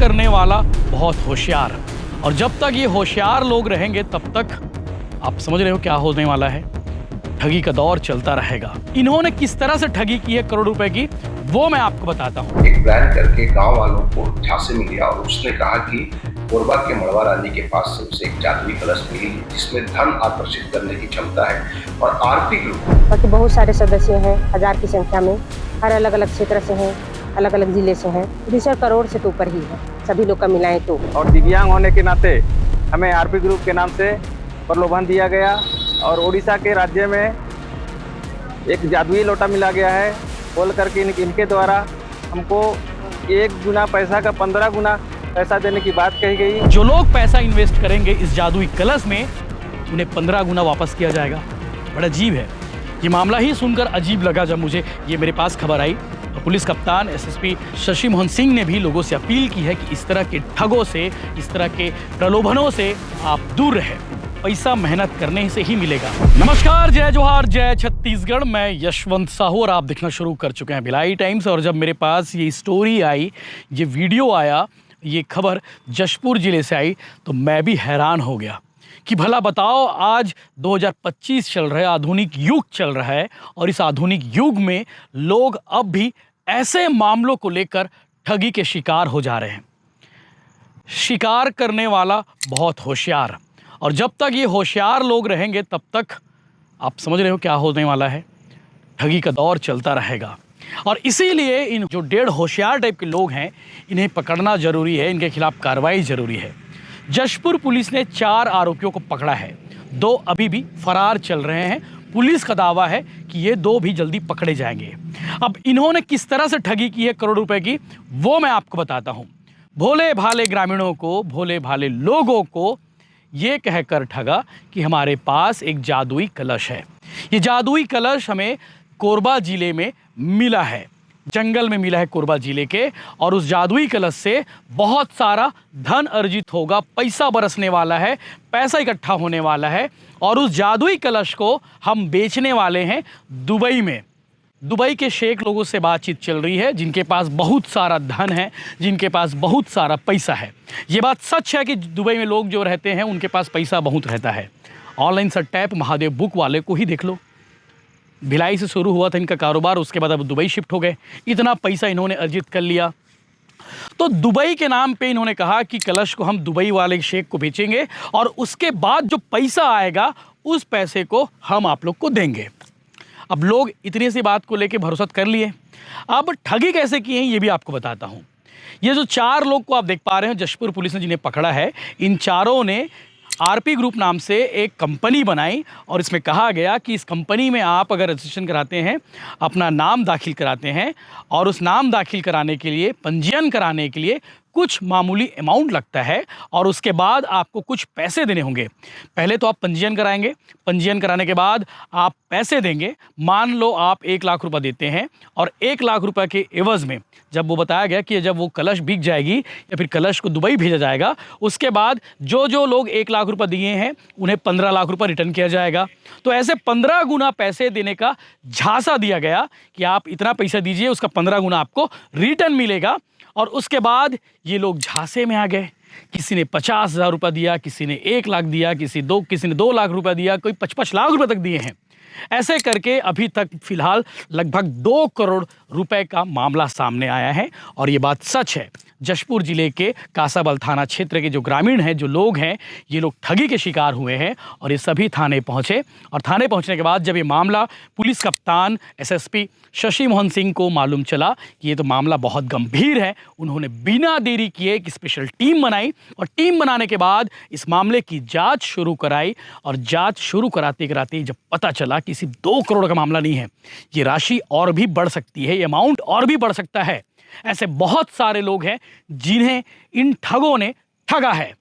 करने वाला बहुत होशियार, और जब तक ये होशियार लोग रहेंगे तब तक आप समझ रहे हो क्या होने वाला है। ठगी का दौर चलता रहेगा। इन्होंने किस तरह से ठगी की है करोड़ रुपए की, वो मैं आपको बताता हूँ। एक प्लान करके गांव वालों को झांसे में लिया और उसने कहा कि कोरबा के मड़वा रानी के पास से उसे एक जादुई कलश मिली जिसमें धन आकर्षित करने की क्षमता है और आरपी ग्रुप बाकी बहुत सारे सदस्य हैं, 1000 की संख्या में, हर अलग अलग क्षेत्र से हैं, अलग अलग जिले से हैं। 20 करोड़ से तो ऊपर ही है, सभी लोग का मिलाएं तो। और दिव्यांग होने के नाते हमें आरपी ग्रुप के नाम से प्रलोभन दिया गया और उड़ीसा के राज्य में एक जादुई लोटा मिला गया है बोल करके इनके द्वारा हमको 1 गुना पैसा का 15 गुना पैसा देने की बात कही गई। जो लोग पैसा इन्वेस्ट करेंगे इस जादुई कलश में, उन्हें 15 गुना वापस किया जाएगा। बड़ा अजीब है ये मामला। ही सुनकर अजीब लगा जब मुझे ये मेरे पास खबर आई। तो पुलिस कप्तान एसएसपी शशि मोहन सिंह ने भी लोगों से अपील की है कि इस तरह के ठगों से, इस तरह के प्रलोभनों से आप दूर रहें। पैसा मेहनत करने से ही मिलेगा। नमस्कार, जय जोहार, जय छत्तीसगढ़। मैं यशवंत साहू और आप देखना शुरू कर चुके हैं भिलाई टाइम्स। और जब मेरे पास ये स्टोरी आई, ये वीडियो आया, ये खबर जशपुर ज़िले से आई, तो मैं भी हैरान हो गया कि भला बताओ, आज 2025 चल रहा है, आधुनिक युग चल रहा है, और इस आधुनिक युग में लोग अब भी ऐसे मामलों को लेकर ठगी के शिकार हो जा रहे हैं। शिकार करने वाला बहुत होशियार, और जब तक ये होशियार लोग रहेंगे तब तक आप समझ रहे हो क्या होने वाला है। ठगी का दौर चलता रहेगा, और इसीलिए इन जो 1.5 होशियार टाइप के लोग हैं, इन्हें पकड़ना ज़रूरी है, इनके खिलाफ कार्रवाई ज़रूरी है। जशपुर पुलिस ने 4 आरोपियों को पकड़ा है, 2 अभी भी फरार चल रहे हैं। पुलिस का दावा है कि ये 2 भी जल्दी पकड़े जाएंगे। अब इन्होंने किस तरह से ठगी की है करोड़ रुपए की, वो मैं आपको बताता हूँ। भोले भाले ग्रामीणों को, भोले भाले लोगों को ये कहकर ठगा कि हमारे पास एक जादुई कलश है। ये जादुई कलश हमें कोरबा ज़िले में मिला है, जंगल में मिला है कोरबा ज़िले के, और उस जादुई कलश से बहुत सारा धन अर्जित होगा, पैसा बरसने वाला है, पैसा इकट्ठा होने वाला है, और उस जादुई कलश को हम बेचने वाले हैं दुबई में। दुबई के शेख लोगों से बातचीत चल रही है, जिनके पास बहुत सारा धन है, जिनके पास बहुत सारा पैसा है। ये बात सच है कि दुबई में लोग जो रहते हैं उनके पास पैसा बहुत रहता है। ऑनलाइन सट्टा ऐप महादेव बुक वाले को ही देख लो, भिलाई से शुरू हुआ था इनका कारोबार, उसके बाद अब दुबई शिफ्ट हो गए। इतना पैसा इन्होंने अर्जित कर लिया। तो दुबई के नाम पे इन्होंने कहा कि कलश को हम दुबई वाले शेख को बेचेंगे, और उसके बाद जो पैसा आएगा उस पैसे को हम आप लोग को देंगे। अब लोग इतनी सी बात को लेके भरोसा कर लिए। अब ठगी कैसे की है ये भी आपको बताता हूँ। ये जो 4 लोग को आप देख पा रहे हैं जशपुर पुलिस ने जिन्हें पकड़ा है, इन चारों ने आरपी ग्रुप नाम से एक कंपनी बनाई, और इसमें कहा गया कि इस कंपनी में आप अगर रजिस्ट्रेशन कराते हैं, अपना नाम दाखिल कराते हैं, और उस नाम दाखिल कराने के लिए, पंजीयन कराने के लिए कुछ मामूली अमाउंट लगता है, और उसके बाद आपको कुछ पैसे देने होंगे। पहले तो आप पंजीयन कराएंगे, पंजीयन कराने के बाद आप पैसे देंगे। मान लो आप 1 लाख रुपए देते हैं, और 1 लाख रुपए के एवज़ में जब वो बताया गया कि जब वो कलश बिक जाएगी या फिर कलश को दुबई भेजा जाएगा, उसके बाद जो जो लोग 1 लाख रुपए दिए हैं उन्हें 15 लाख रुपए रिटर्न किया जाएगा। तो ऐसे 15 गुना पैसे देने का झांसा दिया गया कि आप इतना पैसा दीजिए, उसका 15 गुना आपको रिटर्न मिलेगा। और उसके बाद ये लोग झांसे में आ गए। किसी ने 50,000 रुपये दिया, किसी ने 1 लाख दिया, किसी ने 2 लाख रुपये दिया, कोई 55 लाख रुपए तक दिए हैं। ऐसे करके अभी तक फिलहाल लगभग 2 करोड़ रुपए का मामला सामने आया है, और ये बात सच है। जशपुर ज़िले के कासाबल थाना क्षेत्र के जो ग्रामीण हैं, जो लोग हैं, ये लोग ठगी के शिकार हुए हैं, और ये सभी थाने पहुँचे। और थाने पहुँचने के बाद जब ये मामला पुलिस कप्तान एसएसपी शशि मोहन सिंह को मालूम चला कि ये तो मामला बहुत गंभीर है, उन्होंने बिना देरी किए एक स्पेशल टीम बनाई, और टीम बनाने के बाद इस मामले की जांच शुरू कराई। और जांच शुरू कराते कराते जब पता चला कि सिर्फ 2 करोड़ का मामला नहीं है, ये राशि और भी बढ़ सकती है, ये अमाउंट और भी बढ़ सकता है। ऐसे बहुत सारे लोग हैं जिन्हें इन ठगों ने ठगा है।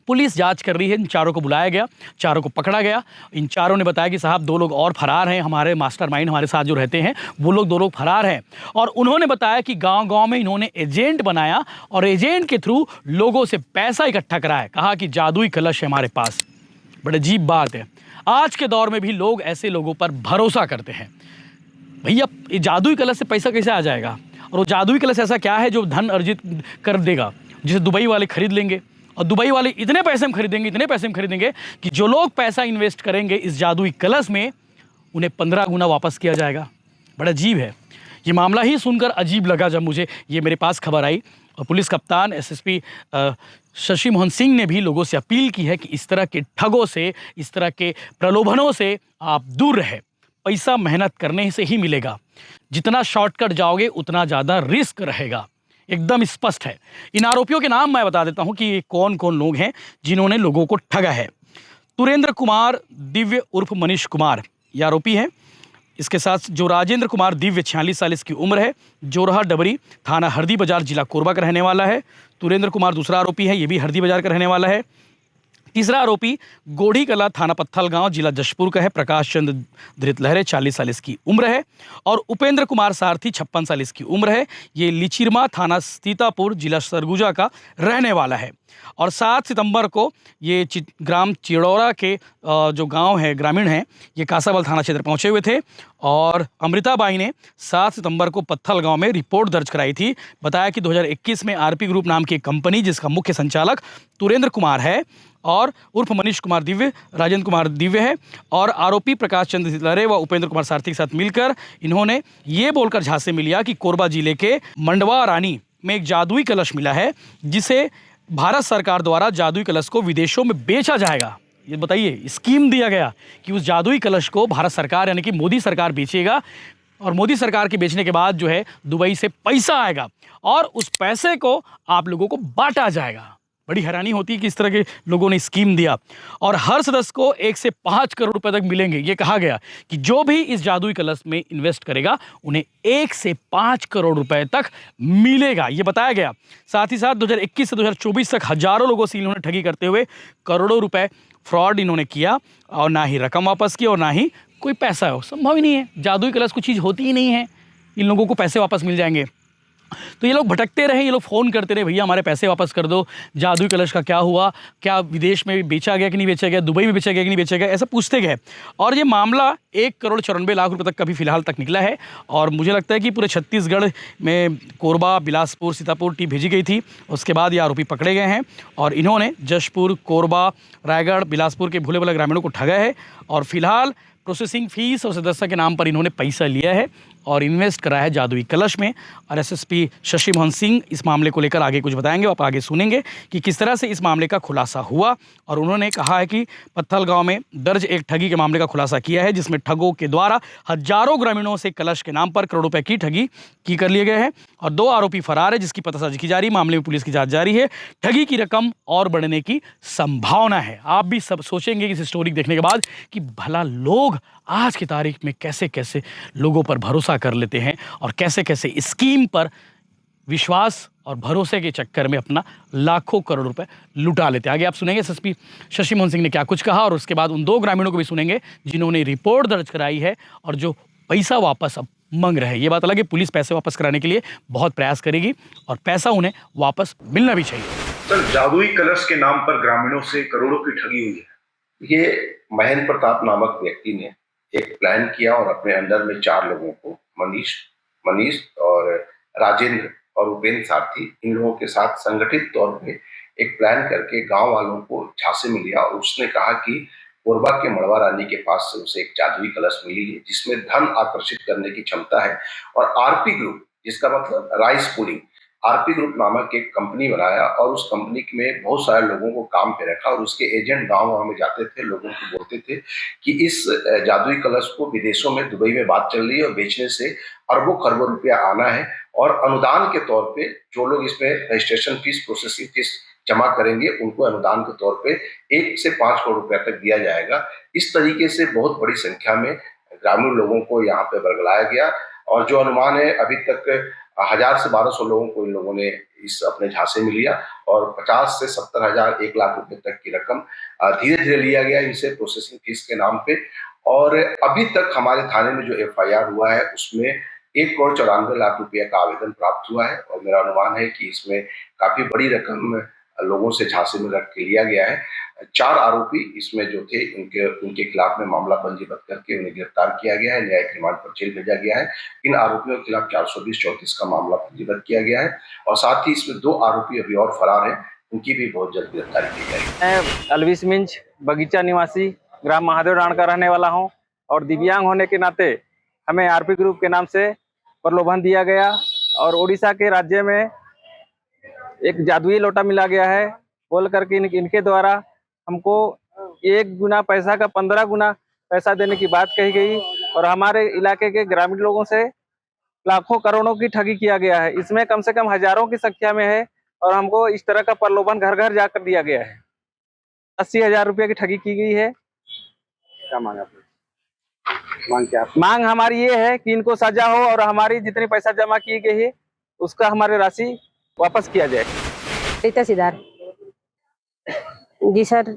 पुलिस जांच कर रही है, इन चारों को बुलाया गया, चारों को पकड़ा गया। इन चारों ने बताया कि साहब 2 लोग और फरार हैं, हमारे मास्टरमाइंड हमारे साथ जो रहते हैं वो लोग 2 लोग फरार हैं। और उन्होंने बताया कि गांव-गांव में इन्होंने एजेंट बनाया, और एजेंट के थ्रू लोगों से पैसा इकट्ठा कराया। कहा कि जादुई कलश है हमारे पास। बड़ी अजीब बात है, आज के दौर में भी लोग ऐसे लोगों पर भरोसा करते हैं। भैया ये जादुई कलश से पैसा कैसे आ जाएगा, और वो जादुई कलश ऐसा क्या है जो धन अर्जित कर देगा। जिसे दुबई वाले खरीद लेंगे। और दुबई वाले इतने पैसे में खरीदेंगे, इतने पैसे में खरीदेंगे कि जो लोग पैसा इन्वेस्ट करेंगे इस जादुई कलश में, उन्हें 15 गुना वापस किया जाएगा। बड़ा अजीब है ये मामला। ही सुनकर अजीब लगा जब मुझे ये मेरे पास खबर आई। और पुलिस कप्तान एसएसपी शशि मोहन सिंह ने भी लोगों से अपील की है कि इस तरह के ठगों से, इस तरह के प्रलोभनों से आप दूर रहे। पैसा मेहनत करने से ही मिलेगा। जितना शॉर्टकट जाओगे उतना ज़्यादा रिस्क रहेगा। एकदम स्पष्ट है। इन आरोपियों के नाम मैं बता देता हूं कि ये कौन कौन लोग हैं जिन्होंने लोगों को ठगा है। तुरेंद्र कुमार दिव्य उर्फ मनीष कुमार ये आरोपी है। इसके साथ जो राजेंद्र कुमार दिव्य 46 साल इसकी उम्र है, जोरहा डबरी थाना हरदी बाजार जिला कोरबा का रहने वाला है। तुरेंद्र कुमार दूसरा आरोपी है, ये भी हरदी बाजार का रहने वाला है। तीसरा आरोपी गोढ़ी कला थाना पत्थल गांव जिला जशपुर का है, प्रकाश चंद्र धृतलहरे 40 साल इसकी उम्र है। और उपेंद्र कुमार सारथी 56 साल इसकी उम्र है, ये लिचिरमा थाना सीतापुर जिला सरगुजा का रहने वाला है। और 7 सितंबर को ये ग्राम चिड़ौरा के जो गांव है, ग्रामीण हैं, ये कासाबल थाना क्षेत्र पहुंचे हुए थे। और अमृताबाई ने 7 सितंबर को पत्थल गांव में रिपोर्ट दर्ज कराई थी। बताया कि 2021 में आरपी ग्रुप नाम की एक कंपनी जिसका मुख्य संचालक तुरेंद्र कुमार है और उर्फ मनीष कुमार दिव्य, राजेंद्र कुमार दिव्य है, और आरोपी प्रकाश चंद्र धृतलहरे व उपेंद्र कुमार सारथी के साथ मिलकर इन्होंने ये बोलकर झांसे में लिया कि कोरबा जिले के मंडवा रानी में एक जादुई कलश मिला है, जिसे भारत सरकार द्वारा जादुई कलश को विदेशों में बेचा जाएगा। ये बताइए, स्कीम दिया गया कि उस जादुई कलश को भारत सरकार यानी कि मोदी सरकार बेचेगा, और मोदी सरकार के बेचने के बाद जो है दुबई से पैसा आएगा और उस पैसे को आप लोगों को बांटा जाएगा। बड़ी हैरानी होती है कि इस तरह के लोगों ने स्कीम दिया। और हर सदस्य को 1 से 5 करोड़ रुपए तक मिलेंगे। ये कहा गया कि जो भी इस जादुई कलश में इन्वेस्ट करेगा उन्हें 1 से 5 करोड़ रुपए तक मिलेगा, ये बताया गया। साथ ही साथ 2021 से 2024 तक हजारों लोगों से इन्होंने ठगी करते हुए करोड़ों रुपए फ्रॉड इन्होंने किया, और ना ही रकम वापस की और ना ही कोई पैसा हो। संभव ही नहीं है, जादुई कलश कुछ चीज़ होती ही नहीं है इन लोगों को पैसे वापस मिल जाएंगे। तो ये लोग भटकते रहे, ये लोग फ़ोन करते रहे, भैया हमारे पैसे वापस कर दो, जादुई कलश का क्या हुआ, क्या विदेश में बेचा गया कि नहीं बेचा गया, दुबई में बेचा गया कि नहीं बेचा गया, ऐसा पूछते गए। और ये मामला 1 करोड़ 94 लाख रुपए तक का भी फिलहाल तक निकला है। और मुझे लगता है कि पूरे छत्तीसगढ़ में कोरबा, बिलासपुर, सीतापुर टीम भेजी गई थी। उसके बाद ये आरोपी पकड़े गए हैं और इन्होंने जशपुर, कोरबा, रायगढ़, बिलासपुर के भोले भाले ग्रामीणों को ठगा है। और फिलहाल प्रोसेसिंग फीस और सदस्य के नाम पर इन्होंने पैसा लिया है और इन्वेस्ट करा है जादुई कलश में। और एसएसपी शशि मोहन सिंह इस मामले को लेकर आगे कुछ बताएंगे, आप आगे सुनेंगे कि किस तरह से इस मामले का खुलासा हुआ। और उन्होंने कहा है कि पत्थल गांव में दर्ज एक ठगी के मामले का खुलासा किया है, जिसमें ठगों के द्वारा हजारों ग्रामीणों से कलश के नाम पर करोड़ रुपए की ठगी कर लिए गए हैं। और 2 आरोपी फरार है, जिसकी पतासाजी की जा रही है। मामले में पुलिस की जांच जारी है। ठगी की रकम और बढ़ने की संभावना है। आप भी सब सोचेंगे इस स्टोरी देखने के बाद कि भला लोग आज की तारीख में कैसे कैसे लोगों पर भरोसा कर लेते हैं और कैसे कैसे स्कीम पर विश्वास और भरोसे के चक्कर में अपना लाखों करोड़ रुपए लुटा लेते हैं। आगे आप सुनेंगे एसएसपी शशि मोहन सिंह ने क्या कुछ कहा, और उसके बाद उन 2 ग्रामीणों को भी सुनेंगे जिन्होंने रिपोर्ट दर्ज कराई है और जो पैसा वापस अब मांग रहे हैं। ये बात अलग है, पुलिस पैसे वापस कराने के लिए बहुत प्रयास करेगी और पैसा उन्हें वापस मिलना भी चाहिए। सर, जादुई कलश के नाम पर ग्रामीणों से करोड़ों की ठगी हुई है। ये महेंद्र प्रताप नामक व्यक्ति ने एक प्लान किया और अपने अंडर में 4 लोगों को, मनीष और राजेंद्र और उपेंद्र सारथी, इन लोगों के साथ संगठित तौर पे एक प्लान करके गांव वालों को झांसे में लिया। और उसने कहा कि कोरबा के मड़वा रानी के पास से उसे एक जादुई कलश मिली है जिसमें धन आकर्षित करने की क्षमता है। और आरपी ग्रुप, जिसका मतलब राइस पुलिंग, आरपी ग्रुप नामक एक कंपनी बनाया और उस कंपनी में बहुत सारे लोगों को काम पे रखा। और उसके एजेंट गांव में जाते थे, लोगों को बोलते थे कि इस जादुई कलश को विदेशों में, दुबई में बात चल रही है और बेचने से अरबों खरबों रुपया आना है। और अनुदान के तौर पे जो लोग इसमें रजिस्ट्रेशन फीस, प्रोसेसिंग फीस जमा करेंगे उनको अनुदान के तौर पे 1 से 5 करोड़ रुपया तक दिया जाएगा। इस तरीके से बहुत बड़ी संख्या में ग्रामीण लोगों को यहाँ पे बरगलाया गया। और जो अनुमान है, अभी तक 1000 से 1200 लोगों को इन लोगों ने इस अपने झांसे में लिया और 50 से 70 हजार 1 लाख रुपए तक की रकम धीरे धीरे लिया गया इनसे प्रोसेसिंग फीस के नाम पे। और अभी तक हमारे थाने में जो एफआईआर हुआ है उसमें 1 करोड़ 94 लाख रुपया का आवेदन प्राप्त हुआ है। और मेरा अनुमान है कि इसमें काफी बड़ी रकम लोगों से झांसे में रख के लिया गया है। 4 आरोपी इसमें जो थे उनके खिलाफ में मामला पंजीबद्ध करके उन्हें गिरफ्तार किया गया है, न्यायिक रिमांड पर जेल भेजा गया है। इन आरोपियों के खिलाफ 420-34 का मामला पंजीबद्ध किया गया है और साथ ही इसमें 2 आरोपी अभी और फरार हैं, उनकी भी बहुत जल्द गिरफ्तारी की जाएगी। मैं अलविस मिंज बगीचा निवासी ग्राम महादेव डांड का रहने वाला हूं और दिव्यांग होने के नाते हमें आरपी ग्रुप के नाम से प्रलोभन दिया गया और उड़ीसा के राज्य में एक जादुई लोटा मिला गया है बोल करके इनके द्वारा हमको 1 गुना पैसा का 15 गुना पैसा देने की बात कही गई और हमारे इलाके के ग्रामीण लोगों से लाखों करोड़ों की ठगी किया गया है। इसमें कम से कम हजारों की संख्या में है और हमको इस तरह का प्रलोभन घर घर जाकर दिया गया है। 80,000 रुपये की ठगी की गई है। क्या मांग आपने? मांग हमारी ये है कि इनको सजा हो और हमारी जितनी पैसा जमा की गई है उसका हमारी राशि वापस किया जाए। रीता सिद्धार्थ जी सर,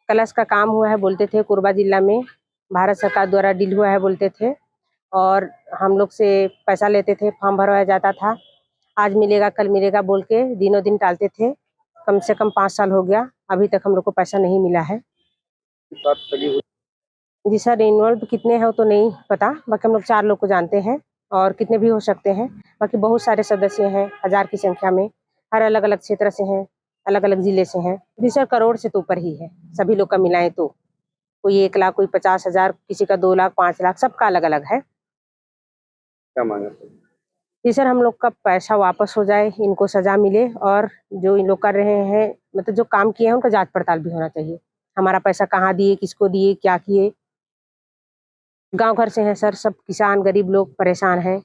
कलश का काम हुआ है बोलते थे, कोरबा जिला में भारत सरकार द्वारा डील हुआ है बोलते थे और हम लोग से पैसा लेते थे, फॉर्म भरवाया जाता था, आज मिलेगा कल मिलेगा बोल के दिनों दिन टालते थे। कम से कम 5 साल हो गया, अभी तक हम लोग को पैसा नहीं मिला है। जी सर, इन्वॉल्व कितने हैं वो तो नहीं पता, बाकी हम लोग 4 लोग को जानते हैं और कितने भी हो सकते हैं। बाकी बहुत सारे सदस्य हैं, 1000 की संख्या में, हर अलग अलग क्षेत्र से हैं, अलग अलग जिले से हैं। जी सर, करोड़ से तो ऊपर ही है, सभी लोग का मिलाएं तो कोई 1 लाख, कोई 50,000, किसी का 2 लाख, 5 लाख, सबका अलग अलग है। क्या मांगा? जी सर, हम लोग का पैसा वापस हो जाए, इनको सजा मिले और जो इन लोग कर रहे हैं, मतलब जो काम किए हैं उनका जांच पड़ताल भी होना चाहिए। हमारा पैसा कहाँ दिए, किसको दिए, क्या किए। गांव घर से हैं सर, सब किसान गरीब लोग परेशान हैं।